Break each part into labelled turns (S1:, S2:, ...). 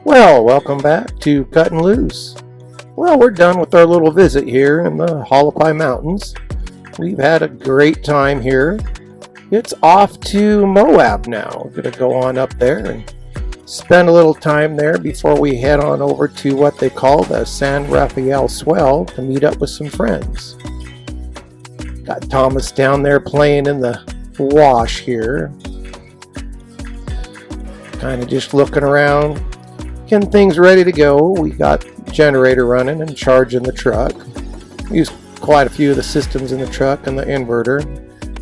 S1: Well, welcome back to Cutting Loose. Well, we're done with our little visit here in the Hualapai Mountains. We've had a great time here. It's off to Moab now. We're going to go on up there and spend a little time there before we head on over to what they call the San Rafael Swell to meet up with some friends. Got Thomas down there playing in the wash here. Kind of just looking around, getting things ready to go. We got the generator running and charging the truck. We use quite a few of the systems in the truck and the inverter.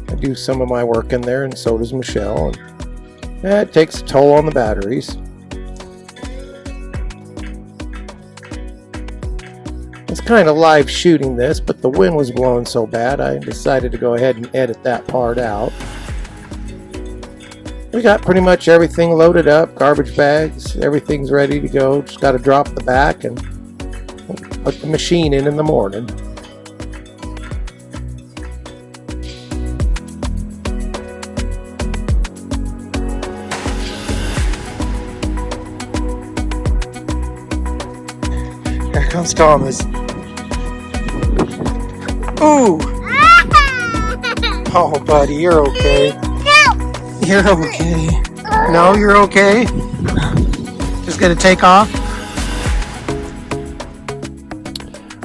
S1: I do some of my work in there, and so does Michelle. And it takes a toll on the batteries. It's kind of live shooting this, but the wind was blowing so bad I decided to go ahead and edit that part out. We got pretty much everything loaded up, garbage bags, everything's ready to go. Just got to drop the back and put the machine in the morning. Here comes Thomas. Ooh! Oh, buddy, you're okay. You're okay. No, you're okay. Just gonna take off.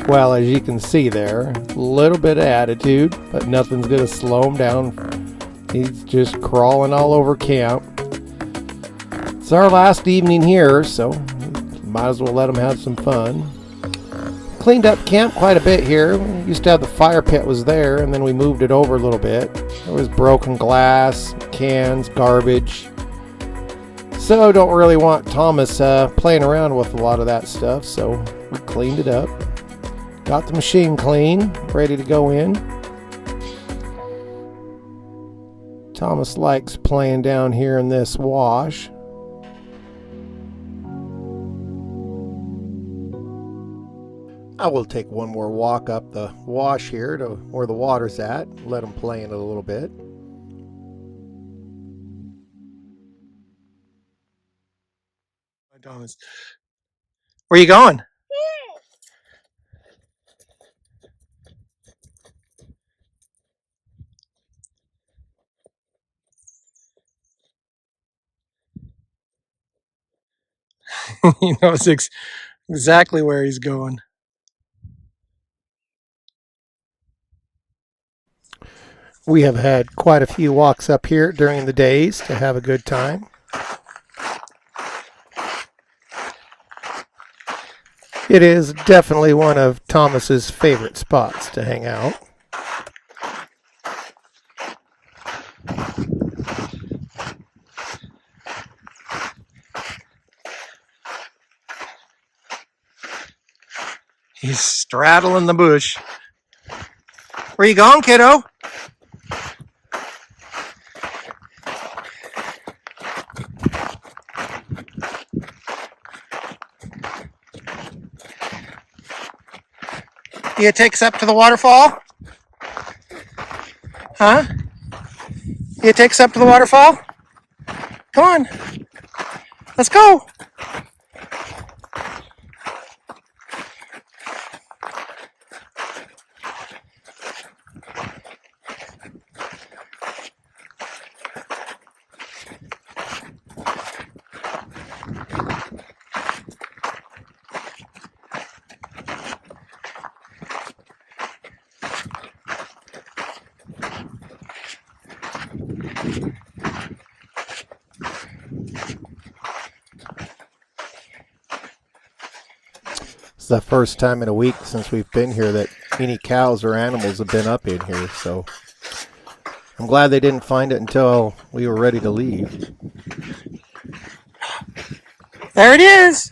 S1: Well, as you can see there, a little bit of attitude, but nothing's gonna slow him down. He's just crawling all over camp. It's our last evening here, so might as well let him have some fun. Cleaned up camp quite a bit here. We used to have the fire pit was there, and then we moved it over a little bit. There was broken glass, cans, garbage. So don't really want Thomas playing around with a lot of that stuff, so we cleaned it up. Got the machine clean, ready to go in. Thomas likes playing down here in this wash. I will take one more walk up the wash here to where the water's at. Let him play in it a little bit. Thomas, where are you going? He knows exactly where he's going. We have had quite a few walks up here during the days to have a good time. It is definitely one of Thomas's favorite spots to hang out. He's straddling the bush. Where you going, kiddo? You take us up to the waterfall? Huh? You take us up to the waterfall? Come on. Let's go. It's the first time in a week since we've been here that any cows or animals have been up in here, so I'm glad they didn't find it until we were ready to leave. There it is!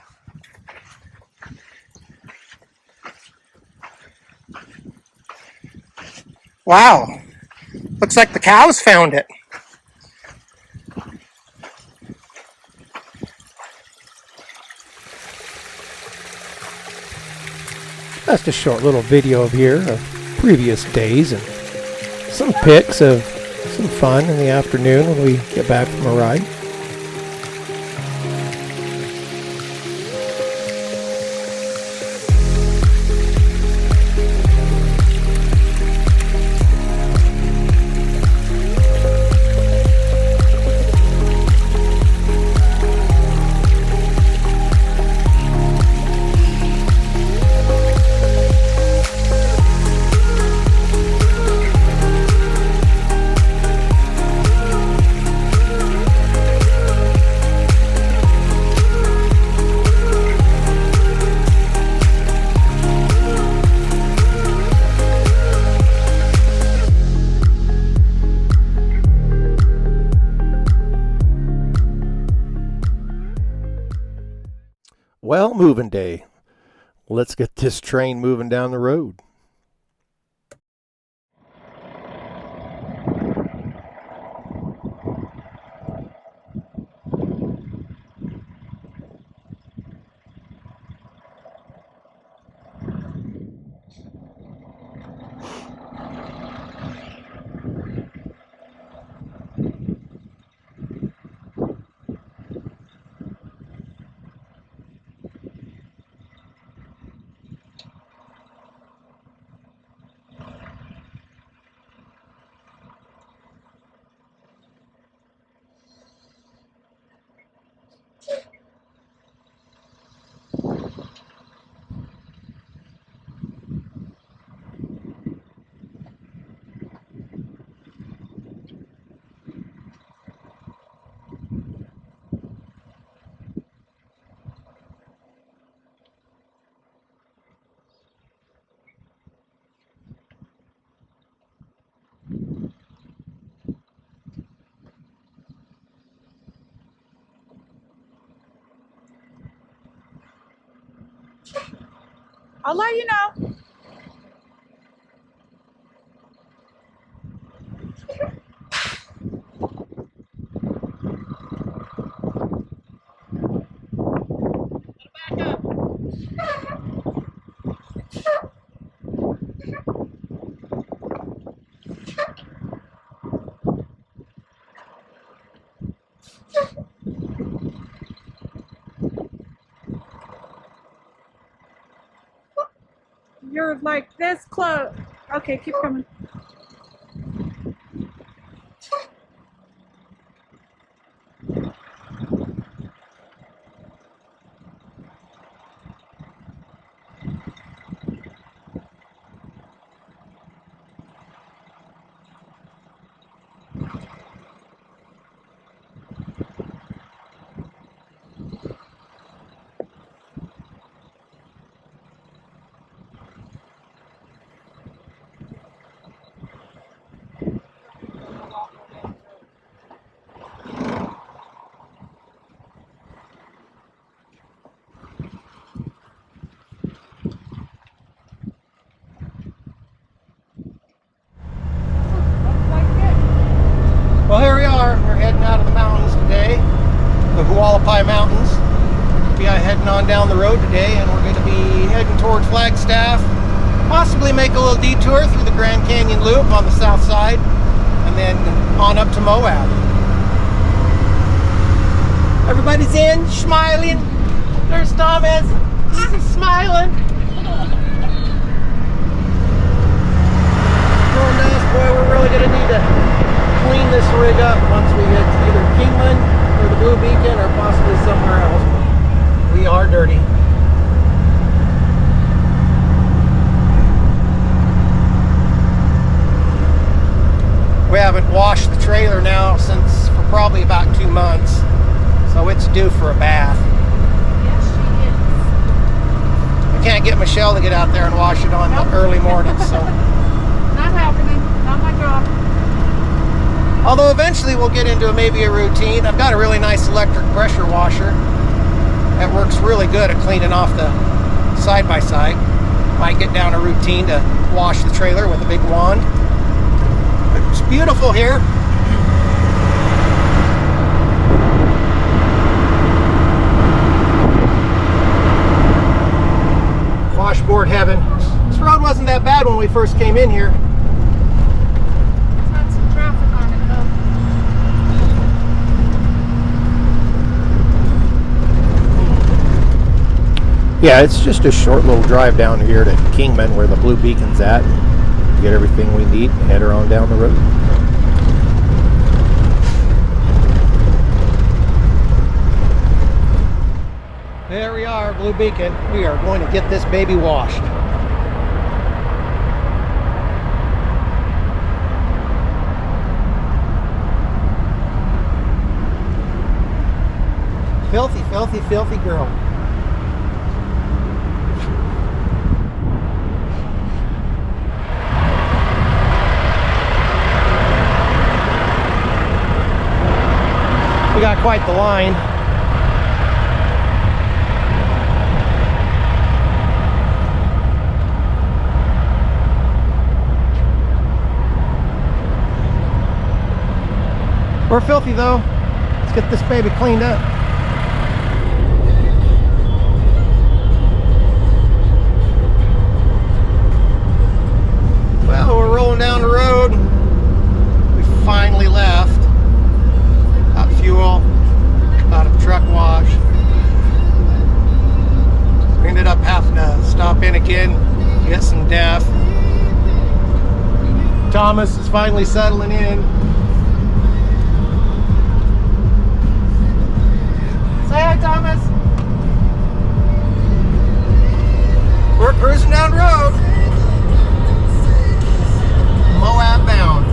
S1: Wow, looks like the cows found it. That's a short little video of here of previous days and some pics of some fun in the afternoon when we get back from a ride. Well, moving day. Let's get this train moving down the road.
S2: I'll let you know. Back up. You're like this close. Okay, keep coming.
S1: Well, here we are. We're heading out of the mountains today, the Hualapai Mountains. We'll be heading on down the road today, and we're going to be heading towards Flagstaff. Possibly make a little detour through the Grand Canyon Loop on the south side, and then on up to Moab. Everybody's in, smiling. There's Thomas. He's smiling. Oh, nice, boy. We're really going to need to clean this rig up once we get to either Kingman or the Blue Beacon or possibly somewhere else. We are dirty. We haven't washed the trailer now since for probably about 2 months, so it's due for a bath.
S2: Yes, she is.
S1: I can't get Michelle to get out there and wash it on the early mornings, so.
S2: Not happening. Not my job.
S1: Although eventually we'll get into maybe a routine. I've got a really nice electric pressure washer that works really good at cleaning off the side-by-side. Might get down a routine to wash the trailer with a big wand. It's beautiful here. Washboard heaven. This road wasn't that bad when we first came in here. Yeah, it's just a short little drive down here to Kingman where the Blue Beacon's at. Get everything we need and head her on down the road. There we are, Blue Beacon. We are going to get this baby washed. Filthy, filthy, filthy girl. We got quite the line. We're filthy though. Let's get this baby cleaned up. Well, we're rolling down the road. We finally left. Got fuel, got a truck wash. We ended up having to stop in again, get some DEF. Thomas is finally settling in. Say hi, Thomas. We're cruising down the road. Moab Bound.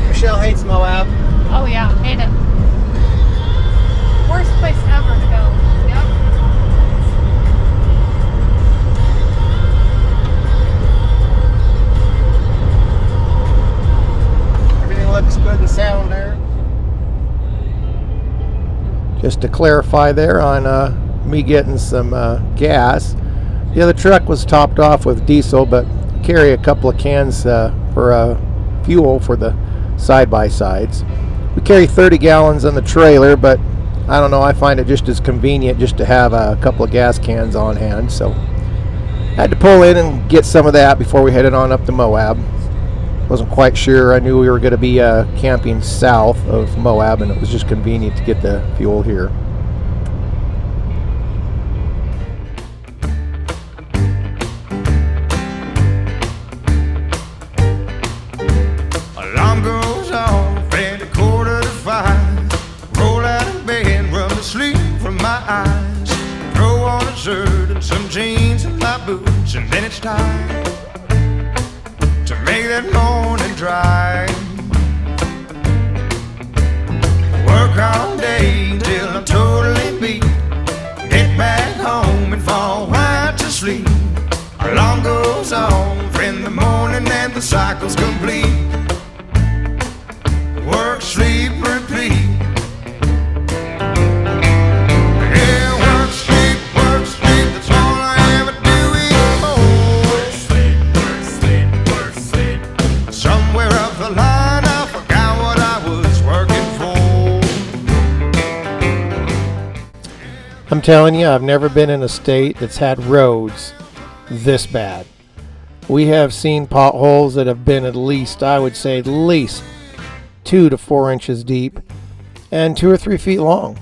S1: Michelle hates Moab.
S2: Oh yeah, hate it. Worst place ever to go. Yep.
S1: Everything looks good and sound there. Just to clarify there on me getting some gas. The other truck was topped off with diesel, but carry a couple of cans for fuel for the side-by-sides. We carry 30 gallons on the trailer, but I don't know, I find it just as convenient just to have a couple of gas cans on hand, so I had to pull in and get some of that before we headed on up to Moab. Wasn't quite sure. I knew we were going to be camping south of Moab, and it was just convenient to get the fuel here.
S3: Alarm goes off at 4:45. Roll out of bed, rub the sleep from my eyes. Throw on a shirt and some jeans and my boots, and then it's time to make that morning drive. Work all day till I'm totally beat. Get back home and fall right to sleep. Alarm goes off in the morning and the cycle's complete. Work, sleep, repeat. Yeah, work, sleep, that's all I ever do anymore. Work, sleep, work, sleep. Somewhere up the line I forgot what I was working for.
S1: I'm telling you, I've never been in a state that's had roads this bad. We have seen potholes that have been at least, I would say at least 2 to 4 inches deep and 2 or 3 feet long.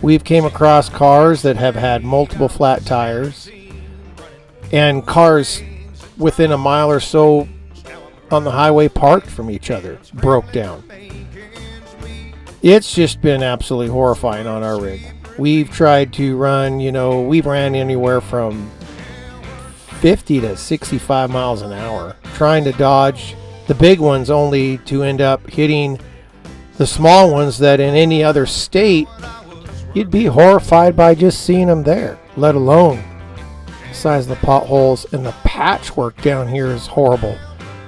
S1: We've came across cars that have had multiple flat tires and cars within a mile or so on the highway parked from each other broke down. It's just been absolutely horrifying on our rig. We've tried to run, we've ran anywhere from 50 to 65 miles an hour trying to dodge the big ones, only to end up hitting the small ones that in any other state you'd be horrified by just seeing them there, let alone the size of the potholes. And the patchwork down here is horrible,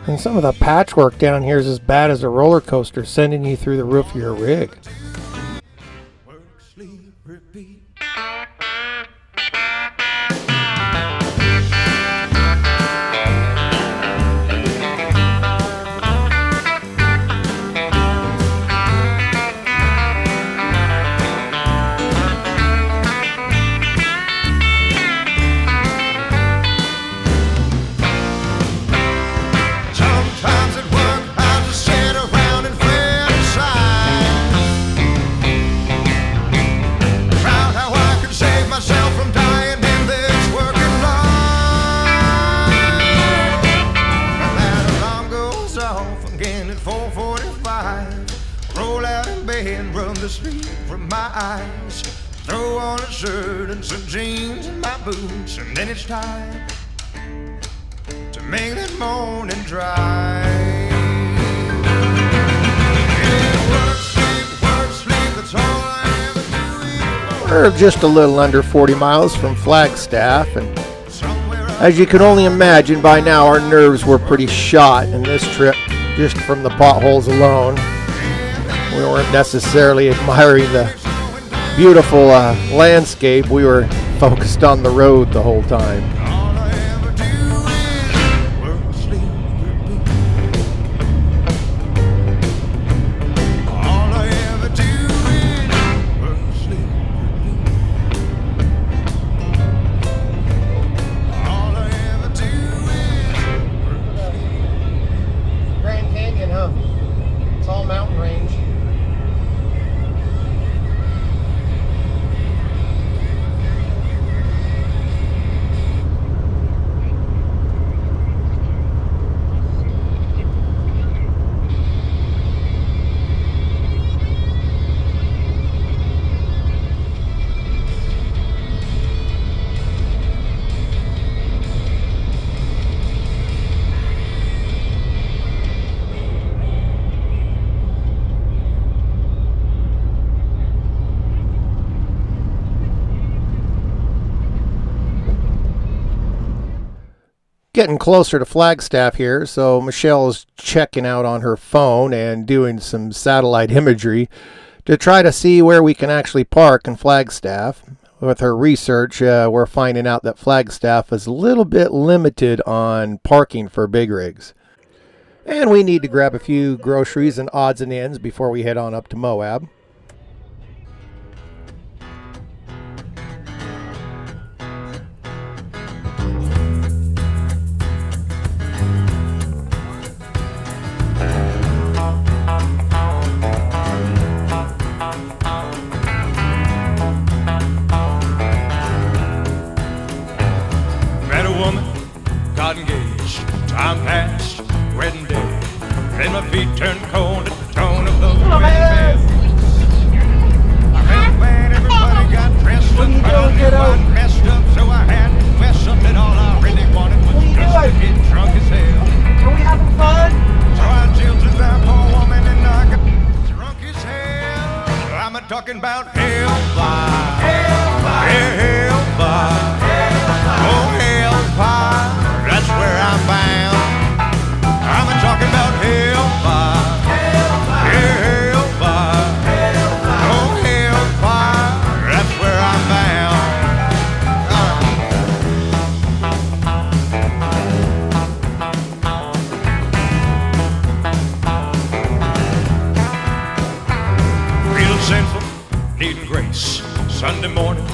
S1: and some of the patchwork down here is as bad as a roller coaster sending you through the roof of your rig.
S3: Work, sleep, repeat. Sometimes at work I just sit around and fantasize about how I could save myself from dying in this working life. That alarm goes off again at 4:45. Roll out in bed, rub the sleep from my eyes. Throw on a shirt and some jeans and my boots, and then it's time to make that morning drive. Yeah, work, sleep, that's all I ever do anymore.
S1: We're just a little under 40 miles from Flagstaff, and
S3: Somewhere up
S1: as you can only imagine by now, our nerves were pretty shot in this trip just from the potholes alone. We weren't necessarily admiring the beautiful landscape. We were focused on the road the whole time.
S3: all I ever do is work, sleep, repeat.
S1: Getting closer to Flagstaff here, so Michelle's checking out on her phone and doing some satellite imagery to try to see where we can actually park in Flagstaff. With her research, we're finding out that Flagstaff is a little bit limited on parking for big rigs. And we need to grab a few groceries and odds and ends before we head on up to Moab.
S3: Got engaged, time passed, wedding day. Then my feet turned cold at the tone of those wedding bells. I felt bad, everybody got dressed up, but I messed up, so I had to mess up. And all I really wanted was just to get drunk as hell.
S4: Are we having fun?
S3: So I jilted that poor woman and I got drunk as hell. I'm talking about hellfire, hellfire, yeah, hellfire, hellfire. Oh hellfire. That's where I'm bound. I'm talking about hellfire, hellfire, yeah, hellfire, hellfire. Oh, hellfire. That's where I'm bound. Real sinful, needing grace. Sunday morning,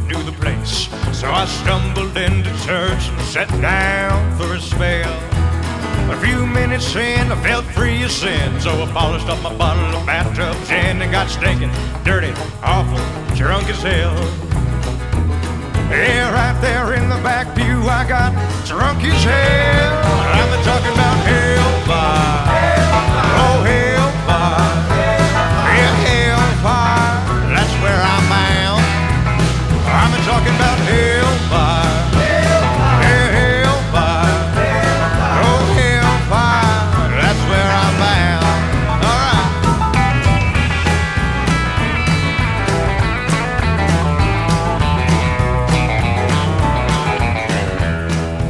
S3: knew the place. So I stumbled into church and sat down for a spell. A few minutes in, I felt free of sin. So I polished up my bottle of bathtub gin and got stinking, dirty, awful, drunk as hell. Yeah, right there in the back pew, I got drunk as hell. I'm talking about hellfire, oh hellfire, yeah, hellfire. That's where I'm bound. I'm talking about hellfire, yeah, hellfire, oh hellfire. That's where I'm bound. All right.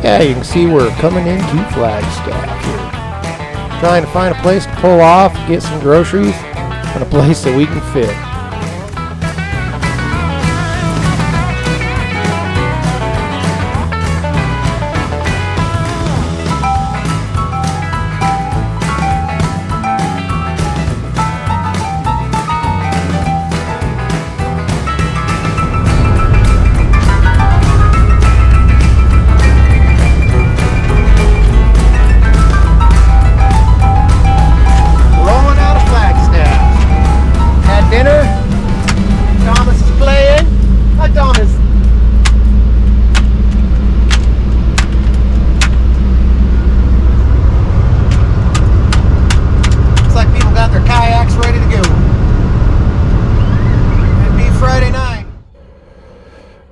S1: Yeah, you can see we're coming into Flagstaff here. Trying to find a place to pull off, get some groceries, and a place that we can fit.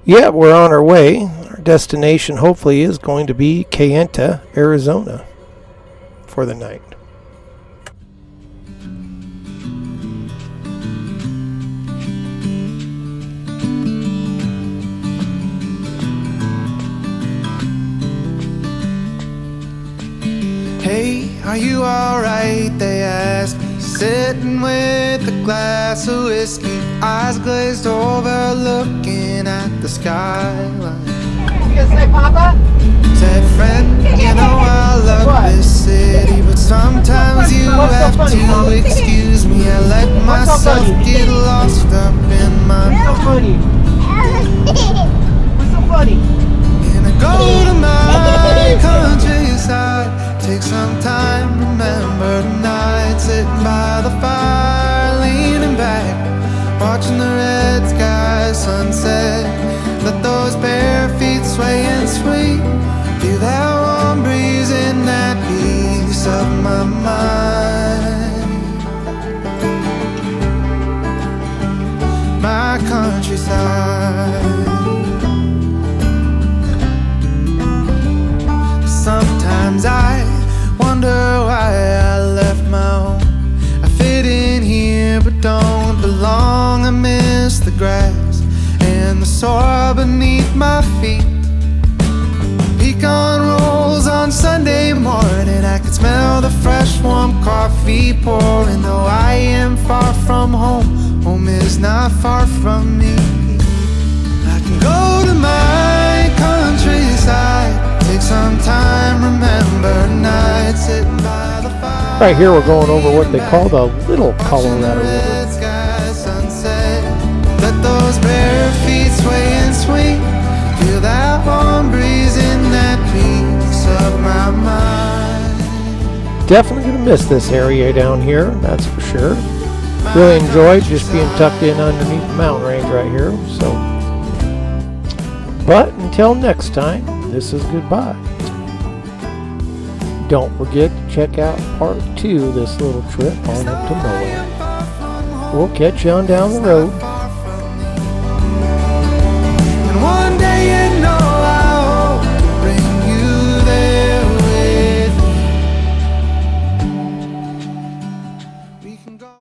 S1: Yeah, we're on our way. Our destination hopefully is going to be Kayenta, Arizona for the night.
S5: Hey, are you alright? They asked me, sitting with a glass of whiskey, eyes glazed over, looking at the skyline.
S4: You gonna say Papa?
S5: Said, friend, you know I love this city, but sometimes you have to excuse me. I let myself get lost up in my
S4: What's so funny? What's so funny?
S5: And I go to my countryside, take some time, remember the night, sitting by the fire, leaning back, watching the red sky sunset. Let those bare feet sway and swing, feel that warm breeze in that piece of my mind. My countryside. Sometimes I wonder why I left my home. I fit in here but don't belong. I miss the grass and the soil beneath my feet. Pecan rolls Can smell the fresh warm coffee pouring. Though I am far from home, home is not far from me. I can go to my countryside, take some time, remember nights sitting by the fire.
S1: Right here we're going over what they call the Little Colorado River.
S5: Sky sunset, let those bare feet sway and swing. Feel that warm breeze in that peace of my mind.
S1: Definitely gonna miss this area down here, that's for sure. Really enjoyed just being tucked in underneath the mountain range right here. So, but until next time, this is goodbye. Don't forget to check out part 2 of this little trip on up to Moab. We'll catch you on down the road.